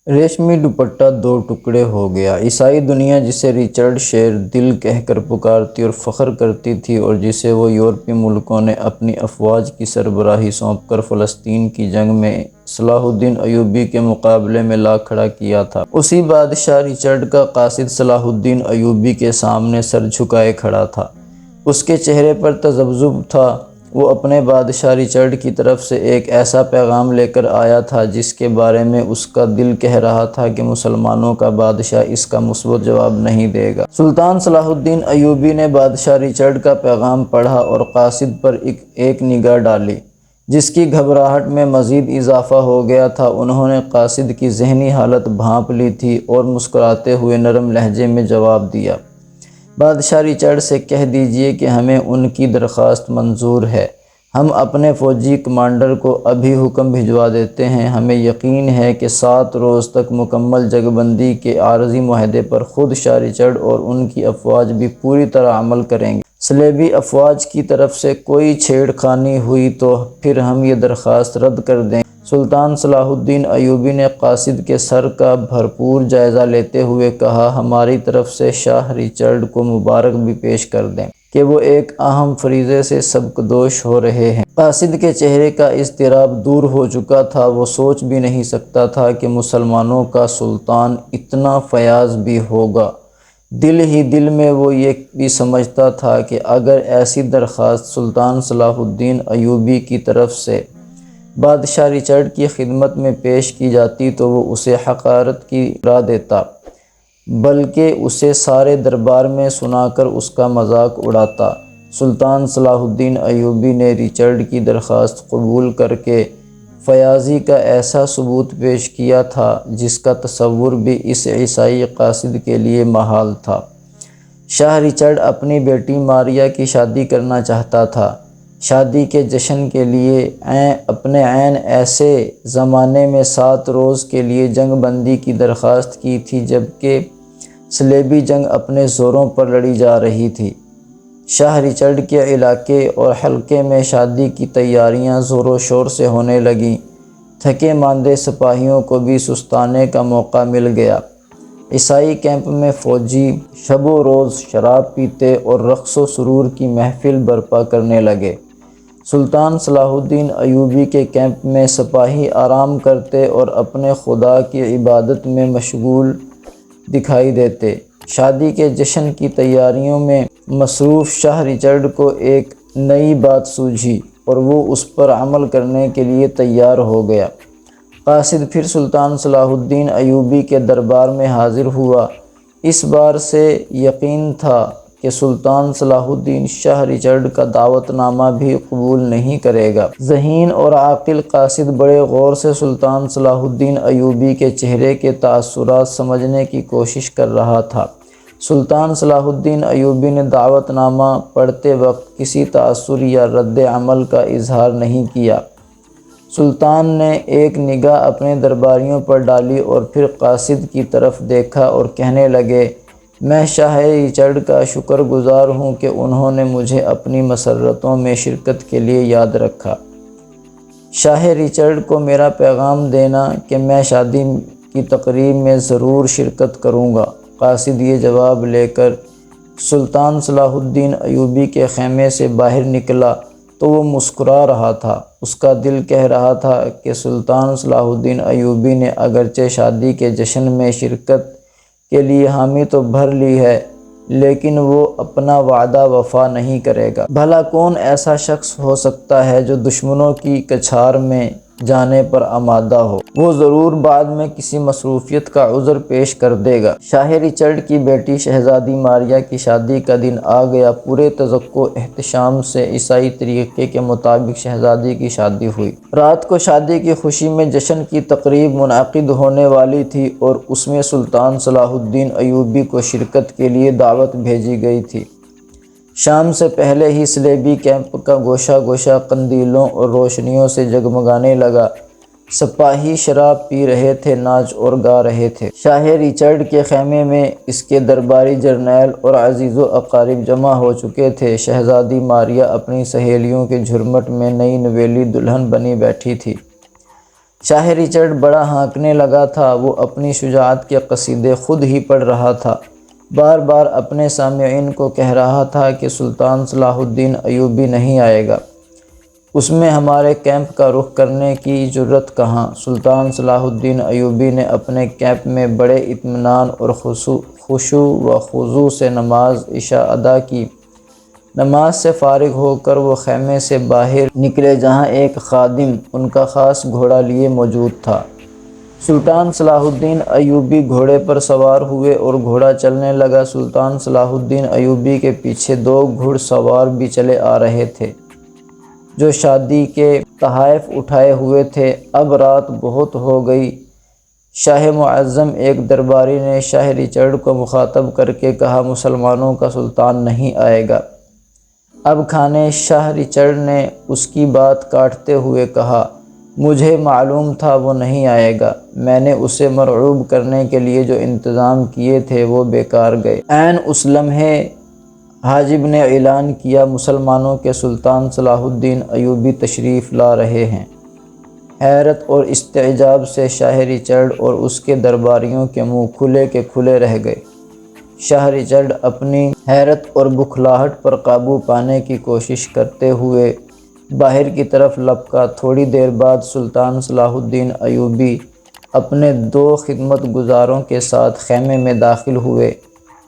ریشمی دوپٹہ دو ٹکڑے ہو گیا۔ عیسائی دنیا جسے رچرڈ شیر دل کہہ کر پکارتی اور فخر کرتی تھی، اور جسے وہ یورپی ملکوں نے اپنی افواج کی سربراہی سونپ کر فلسطین کی جنگ میں صلاح الدین ایوبی کے مقابلے میں لا کھڑا کیا تھا، اسی بادشاہ رچرڈ کا قاصد صلاح الدین ایوبی کے سامنے سر جھکائے کھڑا تھا۔ اس کے چہرے پر تذبذب تھا۔ وہ اپنے بادشاہ رچرڈ کی طرف سے ایک ایسا پیغام لے کر آیا تھا جس کے بارے میں اس کا دل کہہ رہا تھا کہ مسلمانوں کا بادشاہ اس کا مثبت جواب نہیں دے گا۔ سلطان صلاح الدین ایوبی نے بادشاہ رچرڈ کا پیغام پڑھا اور قاصد پر ایک نگاہ ڈالی، جس کی گھبراہٹ میں مزید اضافہ ہو گیا تھا۔ انہوں نے قاصد کی ذہنی حالت بھانپ لی تھی اور مسکراتے ہوئے نرم لہجے میں جواب دیا، بادشاہ رچرڈ سے کہہ دیجئے کہ ہمیں ان کی درخواست منظور ہے۔ ہم اپنے فوجی کمانڈر کو ابھی حکم بھجوا دیتے ہیں۔ ہمیں یقین ہے کہ 7 روز تک مکمل جنگ بندی کے عارضی معاہدے پر خود شاہ رچرڈ اور ان کی افواج بھی پوری طرح عمل کریں گے۔ صلیبی افواج کی طرف سے کوئی چھیڑ خانی ہوئی تو پھر ہم یہ درخواست رد کر دیں گے۔ سلطان صلاح الدین ایوبی نے قاصد کے سر کا بھرپور جائزہ لیتے ہوئے کہا، ہماری طرف سے شاہ رچرڈ کو مبارک بھی پیش کر دیں کہ وہ ایک اہم فریضے سے سبکدوش ہو رہے ہیں۔ قاصد کے چہرے کا اضطراب دور ہو چکا تھا۔ وہ سوچ بھی نہیں سکتا تھا کہ مسلمانوں کا سلطان اتنا فیاض بھی ہوگا۔ دل ہی دل میں وہ یہ بھی سمجھتا تھا کہ اگر ایسی درخواست سلطان صلاح الدین ایوبی کی طرف سے بادشاہ رچرڈ کی خدمت میں پیش کی جاتی تو وہ اسے حقارت کی راہ دیتا، بلکہ اسے سارے دربار میں سنا کر اس کا مذاق اڑاتا۔ سلطان صلاح الدین ایوبی نے رچرڈ کی درخواست قبول کر کے فیاضی کا ایسا ثبوت پیش کیا تھا جس کا تصور بھی اس عیسائی قاصد کے لیے محال تھا۔ شاہ رچرڈ اپنی بیٹی ماریہ کی شادی کرنا چاہتا تھا۔ شادی کے جشن کے لیے اپنے عین ایسے زمانے میں 7 روز کے لیے جنگ بندی کی درخواست کی تھی جبکہ صلیبی جنگ اپنے زوروں پر لڑی جا رہی تھی۔ شاہ رچرڈ کے علاقے اور حلقے میں شادی کی تیاریاں زور و شور سے ہونے لگیں۔ تھکے ماندے سپاہیوں کو بھی سستانے کا موقع مل گیا۔ عیسائی کیمپ میں فوجی شب و روز شراب پیتے اور رقص و سرور کی محفل برپا کرنے لگے۔ سلطان صلاح الدین ایوبی کے کیمپ میں سپاہی آرام کرتے اور اپنے خدا کی عبادت میں مشغول دکھائی دیتے۔ شادی کے جشن کی تیاریوں میں مصروف شاہ رچرڈ کو ایک نئی بات سوجھی اور وہ اس پر عمل کرنے کے لیے تیار ہو گیا۔ قاصد پھر سلطان صلاح الدین ایوبی کے دربار میں حاضر ہوا۔ اس بار سے یقین تھا کہ سلطان صلاح الدین شاہ رچرڈ کا دعوت نامہ بھی قبول نہیں کرے گا۔ ذہین اور عاقل قاصد بڑے غور سے سلطان صلاح الدین ایوبی کے چہرے کے تاثرات سمجھنے کی کوشش کر رہا تھا۔ سلطان صلاح الدین ایوبی نے دعوت نامہ پڑھتے وقت کسی تاثر یا رد عمل کا اظہار نہیں کیا۔ سلطان نے ایک نگاہ اپنے درباریوں پر ڈالی اور پھر قاصد کی طرف دیکھا اور کہنے لگے، میں شاہ رچرڈ کا شکر گزار ہوں کہ انہوں نے مجھے اپنی مسرتوں میں شرکت کے لیے یاد رکھا۔ شاہ رچرڈ کو میرا پیغام دینا کہ میں شادی کی تقریب میں ضرور شرکت کروں گا۔ قاصد یہ جواب لے کر سلطان صلاح الدین ایوبی کے خیمے سے باہر نکلا تو وہ مسکرا رہا تھا۔ اس کا دل کہہ رہا تھا کہ سلطان صلاح الدین ایوبی نے اگرچہ شادی کے جشن میں شرکت کے لیے حامی تو بھر لی ہے، لیکن وہ اپنا وعدہ وفا نہیں کرے گا۔ بھلا کون ایسا شخص ہو سکتا ہے جو دشمنوں کی کچھار میں جانے پر آمادہ ہو؟ وہ ضرور بعد میں کسی مصروفیت کا عذر پیش کر دے گا۔ شاہ رچرڈ کی بیٹی شہزادی ماریہ کی شادی کا دن آ گیا۔ پورے تذوق و احتشام سے عیسائی طریقے کے مطابق شہزادی کی شادی ہوئی۔ رات کو شادی کی خوشی میں جشن کی تقریب منعقد ہونے والی تھی اور اس میں سلطان صلاح الدین ایوبی کو شرکت کے لیے دعوت بھیجی گئی تھی۔ شام سے پہلے ہی صلیبی کیمپ کا گوشہ گوشہ قندیلوں اور روشنیوں سے جگمگانے لگا۔ سپاہی شراب پی رہے تھے، ناچ اور گا رہے تھے۔ شاہ رچرڈ کے خیمے میں اس کے درباری جرنیل اور عزیز و اقارب جمع ہو چکے تھے۔ شہزادی ماریہ اپنی سہیلیوں کے جھرمٹ میں نئی نویلی دلہن بنی بیٹھی تھی۔ شاہ رچرڈ بڑا ہانکنے لگا تھا، وہ اپنی شجاعت کے قصیدے خود ہی پڑھ رہا تھا، بار بار اپنے سامعین کو کہہ رہا تھا کہ سلطان صلاح الدین ایوبی نہیں آئے گا، اس میں ہمارے کیمپ کا رخ کرنے کی جرت کہاں۔ سلطان صلاح الدین ایوبی نے اپنے کیمپ میں بڑے اطمینان اور خشوع و خضوع سے نماز عشاء ادا کی۔ نماز سے فارغ ہو کر وہ خیمے سے باہر نکلے جہاں ایک خادم ان کا خاص گھوڑا لیے موجود تھا۔ سلطان صلاح الدین ایوبی گھوڑے پر سوار ہوئے اور گھوڑا چلنے لگا۔ سلطان صلاح الدین ایوبی کے پیچھے 2 گھڑ سوار بھی چلے آ رہے تھے جو شادی کے تحائف اٹھائے ہوئے تھے۔ اب رات بہت ہو گئی۔ شاہ معظم ایک درباری نے شاہ رچرڈ کو مخاطب کر کے کہا، مسلمانوں کا سلطان نہیں آئے گا۔ اب خانِ شاہ رچرڈ نے اس کی بات کاٹتے ہوئے کہا، مجھے معلوم تھا وہ نہیں آئے گا، میں نے اسے مرعوب کرنے کے لیے جو انتظام کیے تھے وہ بیکار گئے۔ عین اس لمحے حاجب نے اعلان کیا، مسلمانوں کے سلطان صلاح الدین ایوبی تشریف لا رہے ہیں۔ حیرت اور استعجاب سے شاہ رچرڈ اور اس کے درباریوں کے منہ کھلے کے کھلے رہ گئے۔ شاہ رچرڈ اپنی حیرت اور بکھلاہٹ پر قابو پانے کی کوشش کرتے ہوئے باہر کی طرف لپکا۔ تھوڑی دیر بعد سلطان صلاح الدین ایوبی اپنے 2 خدمت گزاروں کے ساتھ خیمے میں داخل ہوئے۔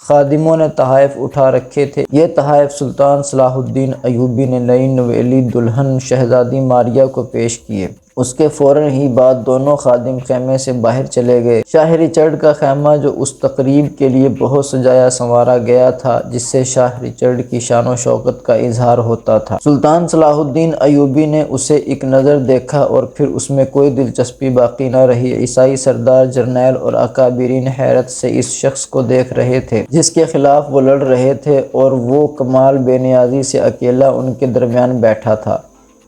خادموں نے تحائف اٹھا رکھے تھے۔ یہ تحائف سلطان صلاح الدین ایوبی نے نئی نویلی دلہن شہزادی ماریہ کو پیش کیے۔ اس کے فوراً ہی بعد دونوں خادم خیمے سے باہر چلے گئے۔ شاہ رچرڈ کا خیمہ جو اس تقریب کے لیے بہت سجایا سنوارا گیا تھا جس سے شاہ رچرڈ کی شان و شوکت کا اظہار ہوتا تھا۔ سلطان صلاح الدین ایوبی نے اسے ایک نظر دیکھا اور پھر اس میں کوئی دلچسپی باقی نہ رہی۔ عیسائی سردار، جرنیل اور اکابرین حیرت سے اس شخص کو دیکھ رہے تھے جس کے خلاف وہ لڑ رہے تھے، اور وہ کمال بے نیازی سے اکیلا ان کے درمیان بیٹھا تھا۔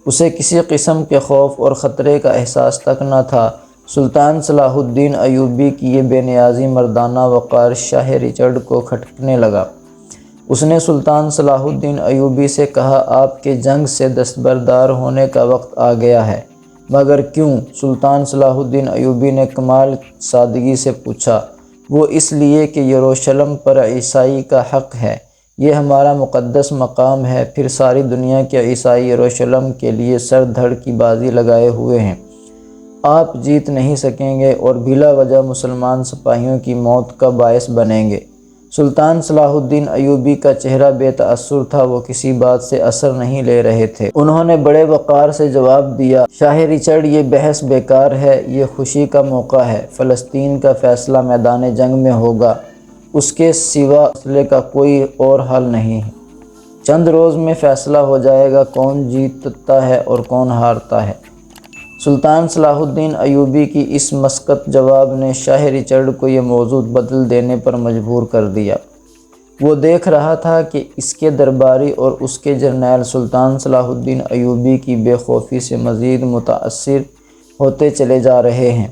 اسے کسی قسم کے خوف اور خطرے کا احساس تک نہ تھا۔ سلطان صلاح الدین ایوبی کی یہ بے نیازی مردانہ وقار شاہ رچرڈ کو کھٹکنے لگا۔ اس نے سلطان صلاح الدین ایوبی سے کہا، آپ کے جنگ سے دستبردار ہونے کا وقت آ گیا ہے، مگر کیوں؟ سلطان صلاح الدین ایوبی نے کمال سادگی سے پوچھا، وہ اس لیے کہ یروشلم پر عیسائی کا حق ہے، یہ ہمارا مقدس مقام ہے، پھر ساری دنیا کے عیسائی یروشلم کے لیے سر دھڑ کی بازی لگائے ہوئے ہیں، آپ جیت نہیں سکیں گے اور بلا وجہ مسلمان سپاہیوں کی موت کا باعث بنیں گے۔ سلطان صلاح الدین ایوبی کا چہرہ بے تأثر تھا، وہ کسی بات سے اثر نہیں لے رہے تھے۔ انہوں نے بڑے وقار سے جواب دیا، شاہ رچرڈ یہ بحث بیکار ہے، یہ خوشی کا موقع ہے، فلسطین کا فیصلہ میدان جنگ میں ہوگا، اس کے سوا مسئلے کا کوئی اور حل نہیں ہے، چند روز میں فیصلہ ہو جائے گا کون جیتتا ہے اور کون ہارتا ہے۔ سلطان صلاح الدین ایوبی کی اس مسکت جواب نے شاہ رچرڈ کو یہ موضوع بدل دینے پر مجبور کر دیا۔ وہ دیکھ رہا تھا کہ اس کے درباری اور اس کے جرنیل سلطان صلاح الدین ایوبی کی بے خوفی سے مزید متاثر ہوتے چلے جا رہے ہیں۔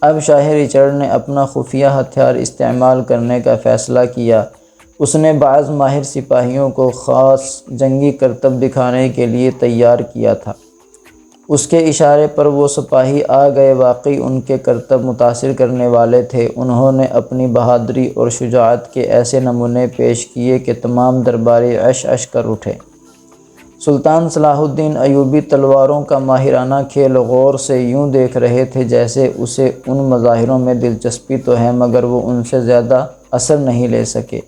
اب شاہ رچرڈ نے اپنا خفیہ ہتھیار استعمال کرنے کا فیصلہ کیا۔ اس نے بعض ماہر سپاہیوں کو خاص جنگی کرتب دکھانے کے لیے تیار کیا تھا۔ اس کے اشارے پر وہ سپاہی آ گئے، واقعی ان کے کرتب متاثر کرنے والے تھے۔ انہوں نے اپنی بہادری اور شجاعت کے ایسے نمونے پیش کیے کہ تمام درباری عش عش کر اٹھے۔ سلطان صلاح الدین ایوبی تلواروں کا ماہرانہ کھیل غور سے یوں دیکھ رہے تھے جیسے اسے ان مظاہروں میں دلچسپی تو ہے مگر وہ ان سے زیادہ اثر نہیں لے سکے۔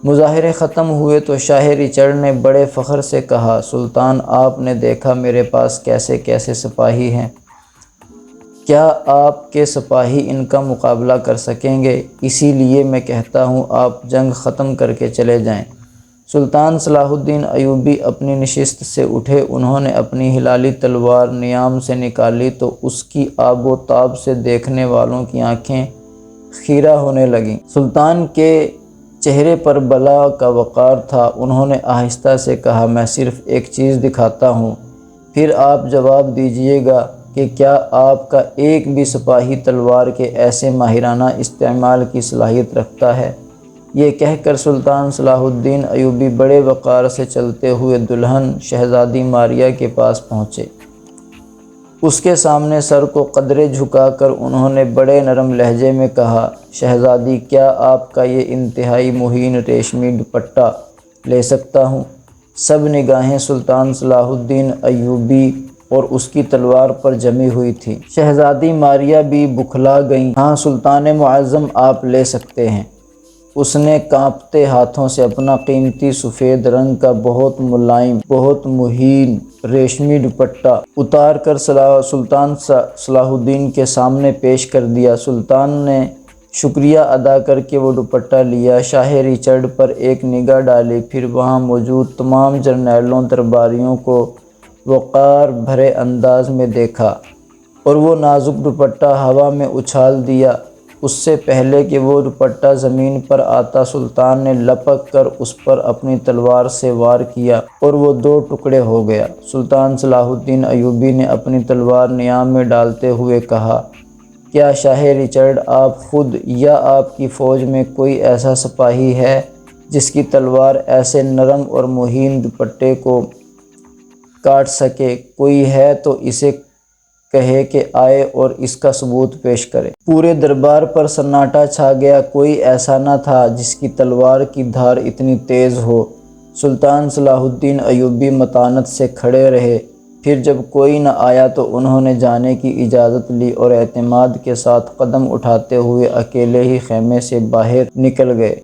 مظاہرے ختم ہوئے تو شاہ رچرڈ نے بڑے فخر سے کہا، سلطان آپ نے دیکھا میرے پاس کیسے کیسے سپاہی ہیں، کیا آپ کے سپاہی ان کا مقابلہ کر سکیں گے؟ اسی لیے میں کہتا ہوں آپ جنگ ختم کر کے چلے جائیں۔ سلطان صلاح الدین ایوبی اپنی نشست سے اٹھے، انہوں نے اپنی ہلالی تلوار نیام سے نکالی تو اس کی آب و تاب سے دیکھنے والوں کی آنکھیں خیرہ ہونے لگیں۔ سلطان کے چہرے پر بلا کا وقار تھا۔ انہوں نے آہستہ سے کہا، میں صرف ایک چیز دکھاتا ہوں، پھر آپ جواب دیجئے گا کہ کیا آپ کا ایک بھی سپاہی تلوار کے ایسے ماہرانہ استعمال کی صلاحیت رکھتا ہے۔ یہ کہہ کر سلطان صلاح الدین ایوبی بڑے وقار سے چلتے ہوئے دلہن شہزادی ماریہ کے پاس پہنچے۔ اس کے سامنے سر کو قدرے جھکا کر انہوں نے بڑے نرم لہجے میں کہا، شہزادی، کیا آپ کا یہ انتہائی مہین ریشمی دوپٹہ لے سکتا ہوں؟ سب نگاہیں سلطان صلاح الدین ایوبی اور اس کی تلوار پر جمی ہوئی تھی۔ شہزادی ماریہ بھی بکھلا گئیں۔ ہاں سلطان معظم، آپ لے سکتے ہیں۔ اس نے کانپتے ہاتھوں سے اپنا قیمتی سفید رنگ کا بہت ملائم، بہت مہین ریشمی دوپٹہ اتار کر سلطان صلاح الدین کے سامنے پیش کر دیا۔ سلطان نے شکریہ ادا کر کے وہ دوپٹہ لیا، شاہ رچرڈ پر ایک نگاہ ڈالی، پھر وہاں موجود تمام جرنیلوں درباریوں کو وقار بھرے انداز میں دیکھا اور وہ نازک دوپٹہ ہوا میں اچھال دیا۔ اس سے پہلے کہ وہ دوپٹہ زمین پر آتا، سلطان نے لپک کر اس پر اپنی تلوار سے وار کیا اور وہ دو ٹکڑے ہو گیا۔ سلطان صلاح الدین ایوبی نے اپنی تلوار نیام میں ڈالتے ہوئے کہا، کیا شاہ رچرڈ آپ خود یا آپ کی فوج میں کوئی ایسا سپاہی ہے جس کی تلوار ایسے نرم اور مہین دوپٹے کو کاٹ سکے؟ کوئی ہے تو اسے کہے کہ آئے اور اس کا ثبوت پیش کرے۔ پورے دربار پر سناٹا چھا گیا۔ کوئی ایسا نہ تھا جس کی تلوار کی دھار اتنی تیز ہو۔ سلطان صلاح الدین ایوبی متانت سے کھڑے رہے، پھر جب کوئی نہ آیا تو انہوں نے جانے کی اجازت لی اور اعتماد کے ساتھ قدم اٹھاتے ہوئے اکیلے ہی خیمے سے باہر نکل گئے۔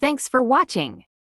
Thanks for watching.